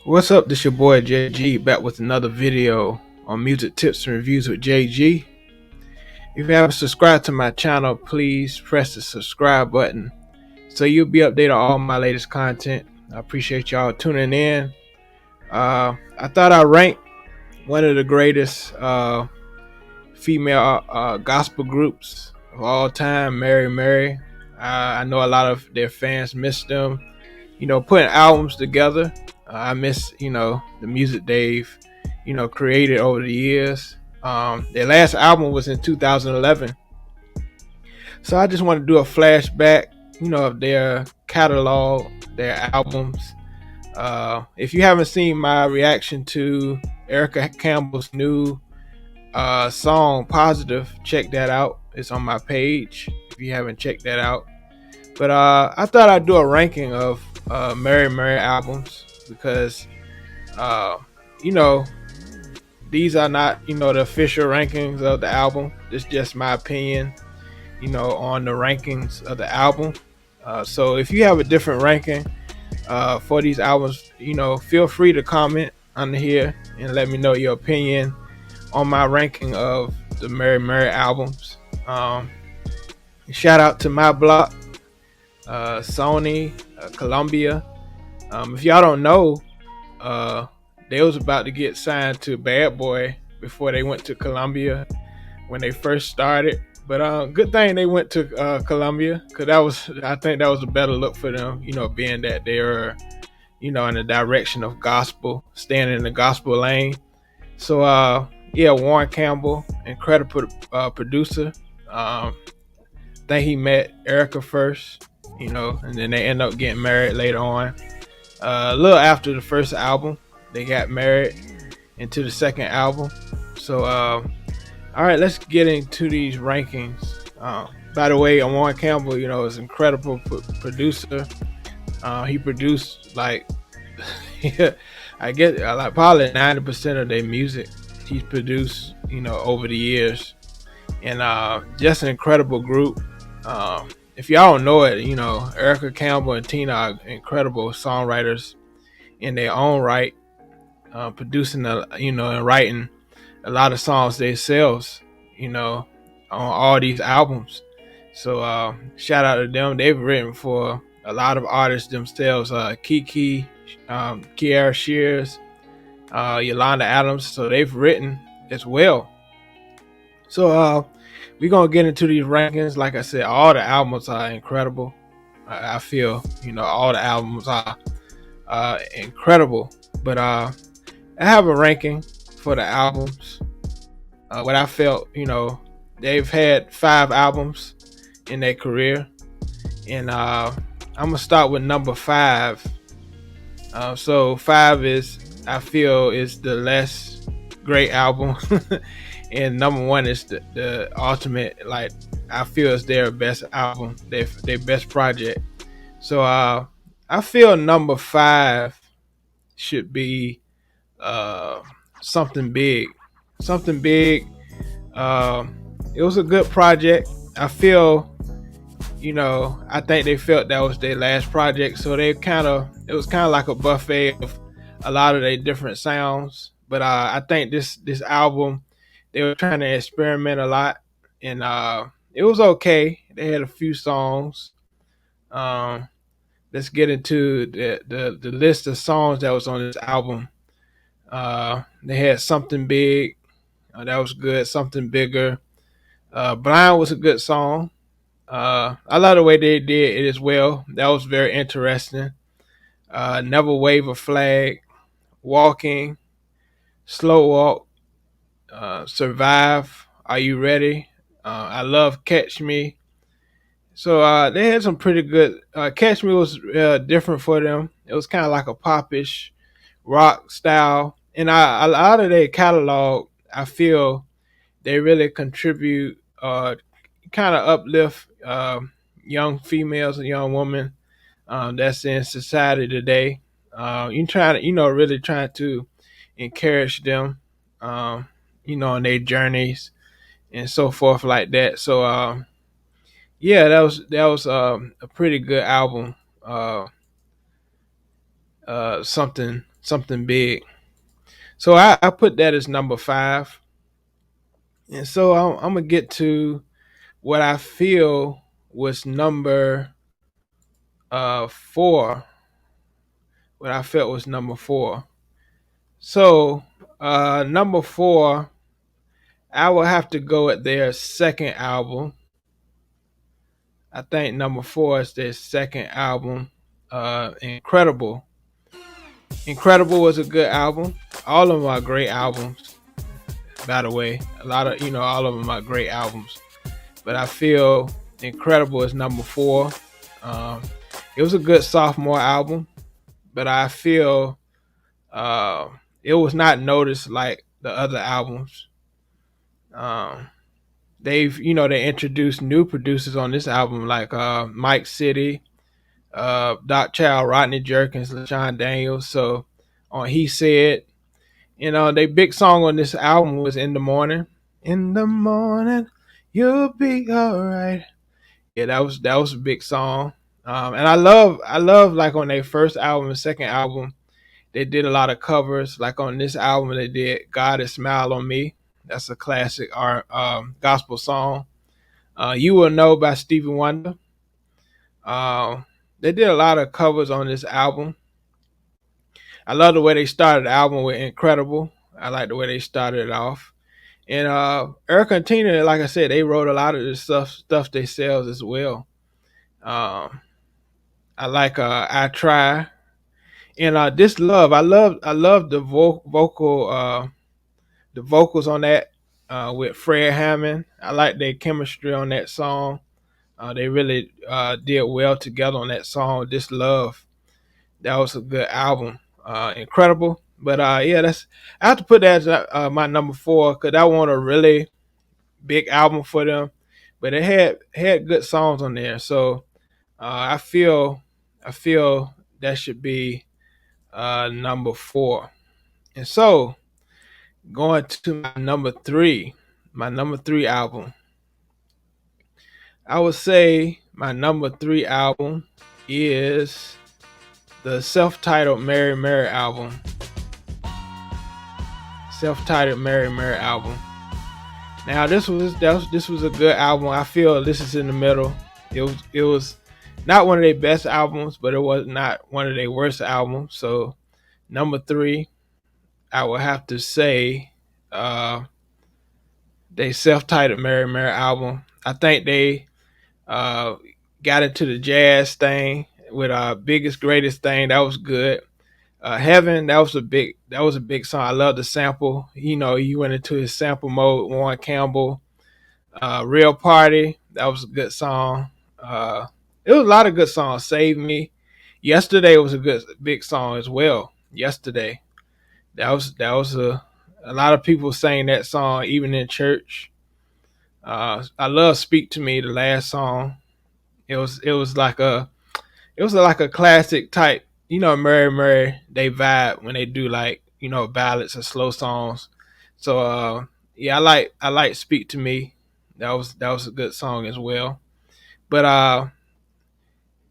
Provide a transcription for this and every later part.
What's up? This your boy JG back with another video on music tips and reviews with JG. If you haven't subscribed to my channel, please press the subscribe button so you'll be updated on all my latest content. I appreciate y'all tuning in. I thought I ranked one of the greatest female gospel groups of all time, Mary Mary. I know a lot of their fans miss them. Putting albums together. I miss, the music they've, created over the years. Their last album was in 2011. So I just want to do a flashback, of their catalog, their albums. If you haven't seen my reaction to Erica Campbell's new song, Positive, check that out. It's on my page if you haven't checked that out. But I thought I'd do a ranking of Mary Mary albums because, uh, you know, these are not, the official rankings of the album. It's just my opinion, on the rankings of the album. So if you have a different ranking for these albums, feel free to comment under here and let me know your opinion on my ranking of the Mary Mary albums. Shout out to my block, Sony, Columbia. If y'all don't know, they was about to get signed to Bad Boy before they went to Columbia when they first started. But good thing they went to Columbia, because I think that was a better look for them. Being that they were, in the direction of gospel, staying in the gospel lane. So yeah, Warren Campbell, incredible producer. Think he met Erica first, and then they end up getting married later on. A little after the first album, they got married into the second album. So, all right, let's get into these rankings. By the way, Warren Campbell, is an incredible producer. He produced like, I get like probably 90% of their music. He's produced, over the years, and just an incredible group. If y'all don't know it, Erica Campbell and Tina are incredible songwriters in their own right, producing, and writing a lot of songs themselves, on all these albums. So shout out to them. They've written for a lot of artists themselves, Kiki, Kiara Shears, Yolanda Adams. So they've written as well. So we're gonna get into these rankings. Like I said, all the albums are incredible. I feel, all the albums are incredible. But I have a ranking for the albums. What I felt, they've had 5 albums in their career, and I'm gonna start with number 5. So 5 I feel is the less great album. And number 1 is the ultimate, like, I feel it's their best album, their best project. So I feel number 5 should be something big. Something big. It was a good project. I feel, I think they felt that was their last project, so it was kind of like a buffet of a lot of their different sounds. But I think this album, they were trying to experiment a lot, and it was okay. They had a few songs. Um, let's get into the list of songs that was on this album. They had Something Big, that was good. Something Bigger. Blind was a good song. I love the way they did it as well. That was very interesting. Never Wave a Flag, Walking, Slow Walk, Survive, Are You Ready? I love Catch Me. So they had some pretty good. Catch Me was different for them. It was kind of like a popish rock style, and a lot of their catalog, I feel they really contribute, kind of uplift young females and young women that's in society today. You trying to, really trying to encourage them, on their journeys and so forth like that. So yeah, that was a pretty good album. Something something big. So I put that as number five. And so I'm gonna get to what I feel was number four. What I felt was number four. So number four, I will have to go at their second album. I think number four is their second album. Incredible. Incredible was a good album. All of them are great albums, by the way. A lot of all of them are great albums. But I feel Incredible is number four. Um, it was a good sophomore album, but I feel uh, it was not noticed like the other albums. Um, they introduced new producers on this album like Mike City, Doc Child, Rodney Jerkins, LaShawn Daniels. So on He Said, their big song on this album was In the Morning. In the morning, you'll be alright. Yeah, that was a big song. And I love like on their first album and second album, they did a lot of covers. Like on this album, they did "God Has Smiled on Me." That's a classic art gospel song. "You Will Know" by Stevie Wonder. Uh, they did a lot of covers on this album. I love the way they started the album with "Incredible." I like the way they started it off. And Erica and Tina, like I said, they wrote a lot of this stuff themselves as well. Um, I like "I Try." And "This Love," I love the vocals on that with Fred Hammond. I like their chemistry on that song. They really did well together on that song. "This Love," that was a good album. Incredible. But yeah, that's I have to put that as my number four because that was a really big album for them. But it had good songs on there. So I feel that should be number four. And so going to my number three album. I would say my number three album is the self-titled Mary Mary album. Self-titled Mary Mary album. Now this was a good album. I feel this is in the middle. It was not one of their best albums, but it was not one of their worst albums. So number three, I would have to say they self-titled Mary Mary album. I think they uh, got into the jazz thing with biggest greatest thing. That was good. Heaven, that was a big song. I love the sample. You went into his sample mode. Warren Campbell, Real Party, that was a good song. Uh, it was a lot of good songs. Save Me. Yesterday was a good big song as well. Yesterday, that was a lot of people sang that song even in church. I love Speak to Me, the last song. It was like a classic type, Mary Mary, they vibe when they do like, ballads or slow songs. So yeah, I like Speak to Me. That was a good song as well. But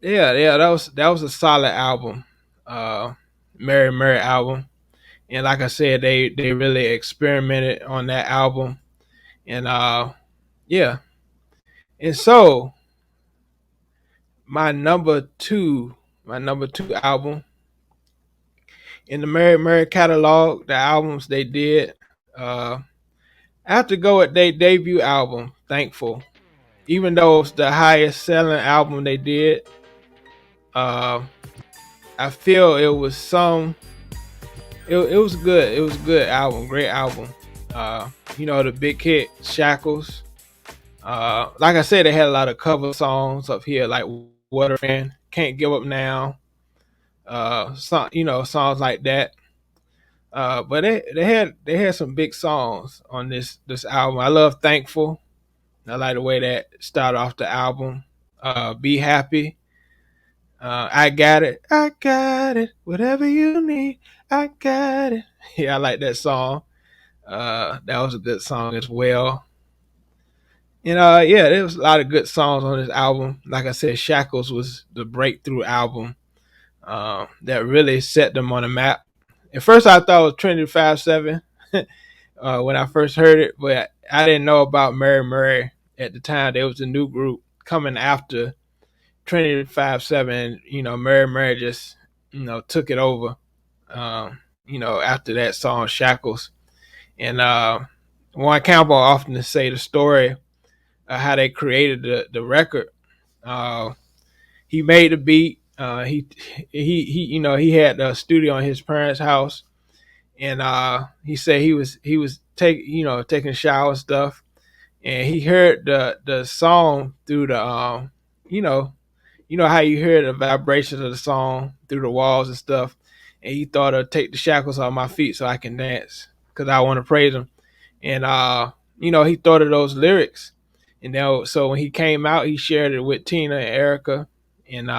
yeah, that was a solid album. Uh Mary Mary album. And like I said, they really experimented on that album. And yeah. And so my number two album in the Mary Mary catalog, the albums they did. Uh, I have to go with their debut album, Thankful. Even though it's the highest selling album they did, uh, I feel it was it was good. It was a good album, great album. The big hit Shackles. Like I said, they had a lot of cover songs up here, like What a Friend, Can't Give Up Now, songs like that. But they had some big songs on this album. I love Thankful. I like the way that started off the album. Be Happy. I got it. I got it. Whatever you need, I got it. Yeah, I like that song. That was a good song as well. Yeah, there was a lot of good songs on this album. Like I said, Shackles was the breakthrough album that really set them on the map. At first I thought it was Trinity 5-7 when I first heard it, but I didn't know about Mary Mary at the time. There was a new group coming after Trinity 5-7. And, Mary Mary just took it over. After that song Shackles, and Warren Campbell often say the story of how they created the record. Uh, he made the beat. He had the studio in his parents' house, and he said he was taking a shower and stuff, and he heard the song through the you know how you hear the vibrations of the song through the walls and stuff, and he thought I'd take the shackles off my feet so I can dance because I want to praise him, and he thought of those lyrics, and then so when he came out, he shared it with Tina and Erica, and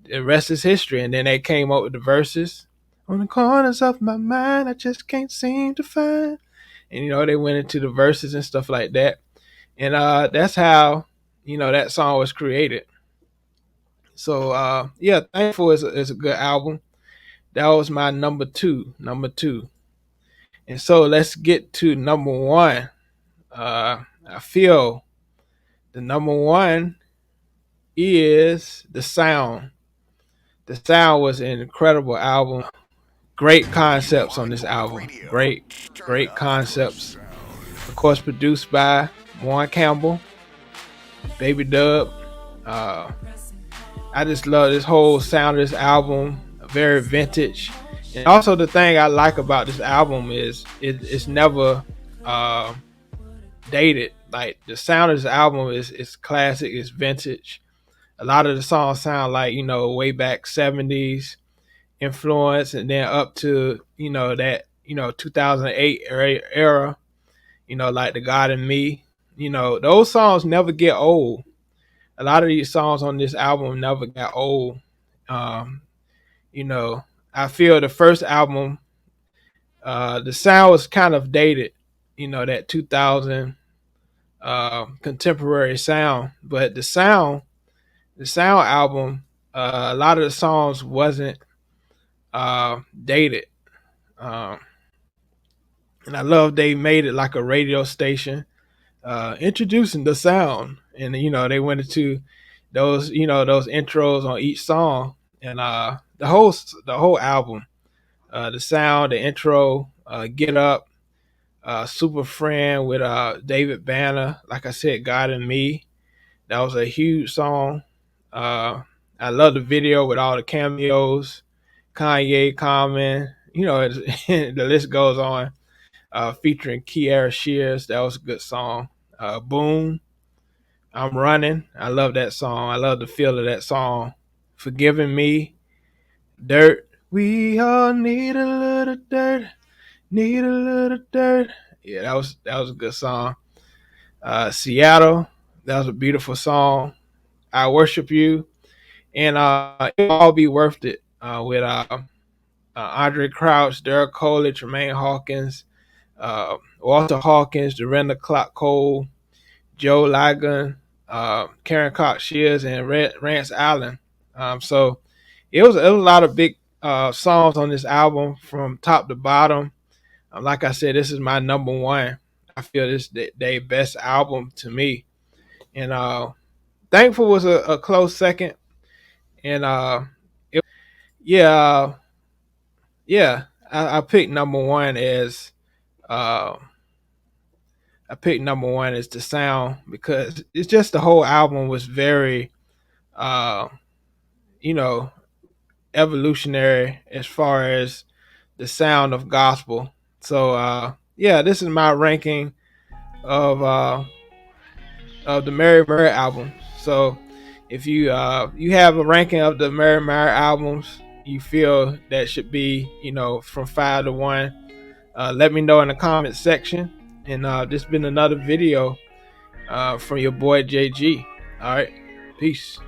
the rest is history. And then they came up with the verses. On the corners of my mind, I just can't seem to find. And they went into the verses and stuff like that. And that's how that song was created. So yeah, Thankful is a good album. That was my number two. Number two. And so let's get to number one. I feel the number one is The Sound. The Sound was an incredible album. Great concepts on this album. Great concepts. Of course, produced by Warren Campbell, Baby Dub. Uh, I just love this whole sound of this album. Very vintage. And also, the thing I like about this album is it's never uh, dated. Like the sound of this album is classic. It's vintage. A lot of the songs sound like way back '70s influence, and then up to that 2008 era, like The God in Me. Those songs never get old. A lot of these songs on this album never got old. um you know I feel the first album, the sound was kind of dated, that 2000 contemporary sound, but the sound album, a lot of the songs wasn't dated. um and I love they made it like a radio station, introducing the sound, and they went into those intros on each song, and the whole album, the sound, the intro, Get Up, Super Friend with David Banner, like I said, God and Me, that was a huge song. uh, I love the video with all the cameos, Kanye, Common, the list goes on, featuring Kiara Shears. That was a good song. Boom, I'm Running. I love that song. I love the feel of that song. Forgiving Me, Dirt. We all need a little dirt. Need a little dirt. Yeah, that was a good song. Seattle. That was a beautiful song. I Worship You, and It'll All Be Worth It, with Andre Crouch, Derek Coley, Tremaine Hawkins, Walter Hawkins, Dorinda Clark Cole, Joe Ligon, Karen Cox Shears, and Rance Allen. So it was a lot of big songs on this album from top to bottom. Like I said, this is my number one. I feel this their best album to me, and Thankful was a close second, and yeah, yeah. I picked number one as uh, The Sound, because it's just the whole album was very uh, you know evolutionary as far as the sound of gospel. So yeah, this is my ranking of the Mary Mary album. So if you have a ranking of the Mary Mary albums you feel that should be from 5 to 1, let me know in the comment section. And this has been another video from your boy JG. All right, peace.